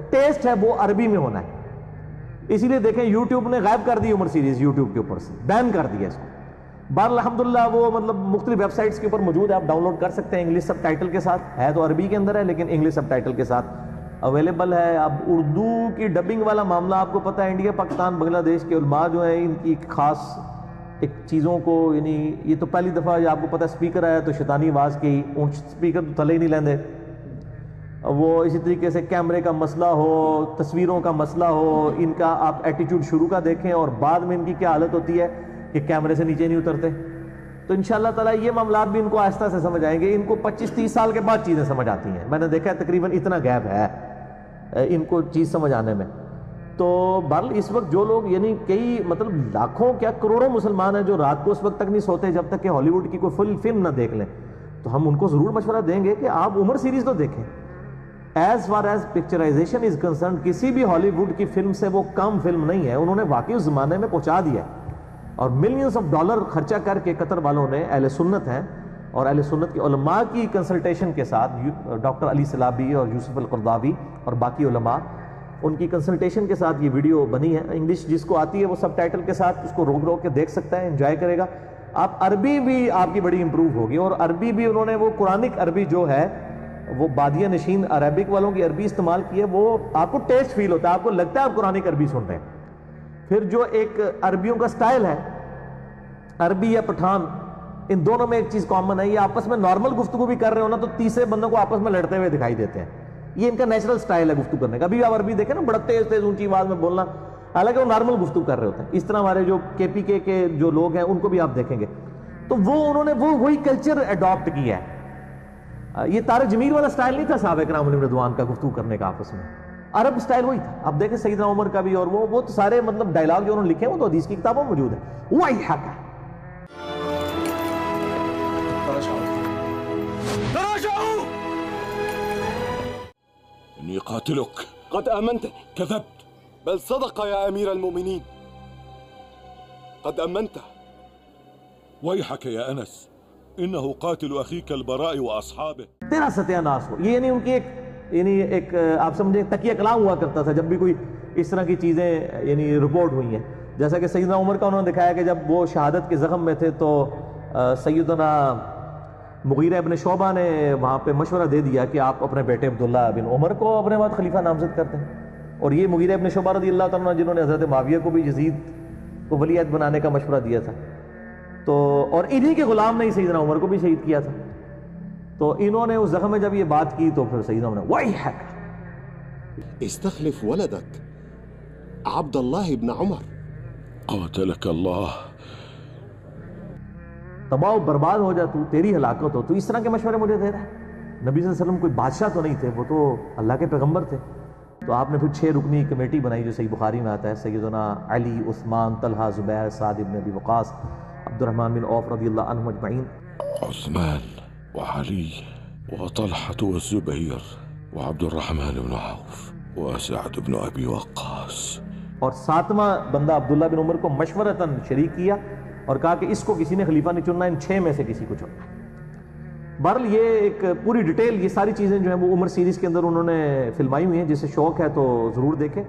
ٹیسٹ ہے وہ عربی میں ہونا ہے. اسی لیے دیکھیں یوٹیوب نے غائب کر دی عمر سیریز, یوٹیوب کے اوپر سے بین کر دیا اس کو. بہرحال الحمدللہ وہ مطلب مختلف ویب سائٹس کے اوپر موجود ہے, آپ ڈاؤن لوڈ کر سکتے ہیں انگلش سب ٹائٹل کے ساتھ. ہے تو عربی کے اندر ہے لیکن انگلش سب ٹائٹل کے ساتھ اویلیبل ہے. اب اردو کی ڈبنگ والا معاملہ آپ کو پتہ ہے, انڈیا پاکستان بنگلہ دیش کے علماء جو ہیں ان کی خاص ایک چیزوں کو, یعنی یہ تو پہلی دفعہ آپ کو پتہ سپیکر آیا تو شیطانی آواز کی اونچ سپیکر تو تھلے ہی نہیں لیندے. وہ اسی طریقے سے کیمرے کا مسئلہ ہو, تصویروں کا مسئلہ ہو, ان کا آپ ایٹیٹیوڈ شروع کا دیکھیں اور بعد میں ان کی کیا حالت ہوتی ہے کہ کیمرے سے نیچے نہیں اترتے. تو انشاءاللہ تعالیٰ یہ معاملات بھی ان کو آہستہ سے سمجھ آئیں گے. ان کو 25-30 سال کے بعد چیزیں سمجھ آتی ہیں, میں نے دیکھا ہے تقریباً اتنا گیپ ہے ان کو چیز سمجھ آنے میں. تو بہرحال اس وقت جو لوگ یعنی کئی مطلب لاکھوں کیا کروڑوں مسلمان ہیں جو رات کو اس وقت تک نہیں سوتے جب تک کہ ہالی ووڈ کی کوئی فل فلم نہ دیکھ لیں, تو ہم ان کو ضرور مشورہ دیں گے کہ آپ عمر سیریز تو دیکھیں. As far as picturisation is concerned کسی بھی ہالی ووڈ کی فلم سے وہ کم فلم نہیں ہے. انہوں نے واقعی اس زمانے میں پہنچا دیا ہے, اور ملینز آف ڈالر خرچہ کر کے قطر والوں نے, اہل سنت ہیں اور اہل سنت کے علماء کی کنسلٹیشن کے ساتھ, ڈاکٹر علی سلابی اور یوسف القرضاوی اور باقی علماء, ان کی کنسلٹیشن کے ساتھ یہ ویڈیو بنی ہے. انگلش جس کو آتی ہے وہ سب ٹائٹل کے ساتھ اس کو روک روک کے دیکھ سکتا ہے, انجوائے کرے گا. آپ عربی بھی آپ کی بڑی امپروو ہوگی, اور عربی بھی انہوں نے وہ قرآنک عربی جو ہے وہ بادیہ نشین عربک والوں کی عربی استعمال کی ہے, وہ آپ کو ٹیسٹ فیل ہوتا ہے, آپ کو لگتا ہے آپ قرآنک عربی سن رہے ہیں. پھر جو ایک عربیوں کا سٹائل ہے, عربی یا پٹھان, ان دونوں میں ایک چیز کامن ہے, یہ آپس میں نارمل گفتگو بھی کر رہے ہو نا تو تیسرے بندوں کو آپس میں لڑتے ہوئے دکھائی دیتے ہیں. یہ ان کا نیچرل سٹائل ہے گفتگو کرنے کا. ابھی آپ عربی دیکھیں نا, بڑا تیز تیز اونچی آواز میں بولنا, حالانکہ وہ نارمل گفتگو کر رہے ہوتے ہیں. اس طرح ہمارے جو KPK کے جو لوگ ہیں ان کو بھی آپ دیکھیں گے تو وہ انہوں نے وہی کلچر اڈاپٹ کیا ہے. یہ طارق جمیل والا سٹائل نہیں تھا صحابہ کرام علیہم رضوان کا گفتگو کرنے کا آپس میں, عرب سٹائل وہی تھا. اب دیکھیں سیدنا عمر کا بھی, اور وہ تو سارے مطلب ڈائلاگ جو انہوں نے لکھے ہیں وہ تو حدیث کی کتابوں میں موجود ہے. وہی حق ہے. إني قاتلك. قد آمنت. كذبت. بل صدق يا أمير المؤمنين. قد آمنت. ويحك يا أنس, إنه قاتل أخيك البراء وأصحابه. تیرا ستیہ ناس ہو. یہ یعنی ان کی ایک آپ سمجھیں تکیہ کلام ہوا کرتا تھا جب بھی کوئی اس طرح کی چیزیں یعنی رپورٹ ہوئی ہیں. جیسا کہ سیدنا عمر کا انہوں نے دکھایا کہ جب وہ شہادت کے زخم میں تھے تو سیدنا مغیرہ ابن شعبہ نے وہاں پہ مشورہ دے دیا کہ آپ اپنے بیٹے عبداللہ بن عمر کو اپنے بعد خلیفہ نامزد کرتے ہیں. اور یہ مغیرہ ابن شعبہ رضی اللہ تعالیٰ عنہ جنہوں نے حضرت معاویہ کو بھی یزید کو ولی عہد بنانے کا مشورہ دیا تھا, تو اور انہی کے غلام نے ہی سیدنا عمر کو بھی شہید کیا تھا. تو انہوں نے اس زخم میں جب یہ بات کی تو پھر سیدنا عمر نے وَيْحَكَ استخلف ولدك عبد الله بن عمر. قاتلك الله. تباہ و برباد ہو جا, تو تیری ہلاکت ہو. تو اس طرح کے مشورے مجھے دے رہا ہے. نبی صلی اللہ علیہ وسلم کوئی بادشاہ تو نہیں تھے, وہ تو اللہ کے پیغمبر تھے. تو آپ نے پھر 6 رکنی کمیٹی بنائی جو صحیح بخاری میں آتا ہے. سیدنا علی, عثمان, طلحہ, زبیر, سعد بن ابی وقاص, عبد الرحمن بن عوف رضی اللہ عنہم اجمعین. عثمان وعلي وطلحة والزبير وعبد الرحمن بن عوف وسعد بن أبي وقاص. اور 7واں بندہ عبداللہ بن عمر کو مشورتاً شریک کیا اور کہا کہ اس کو کسی نے خلیفہ نہیں چننا, ان 6 میں سے کسی کو چننا. بہرحال یہ ایک پوری ڈیٹیل, یہ ساری چیزیں جو ہیں وہ عمر سیریز کے اندر انہوں نے فلمائی ہوئی ہیں. جسے شوق ہے تو ضرور دیکھیں.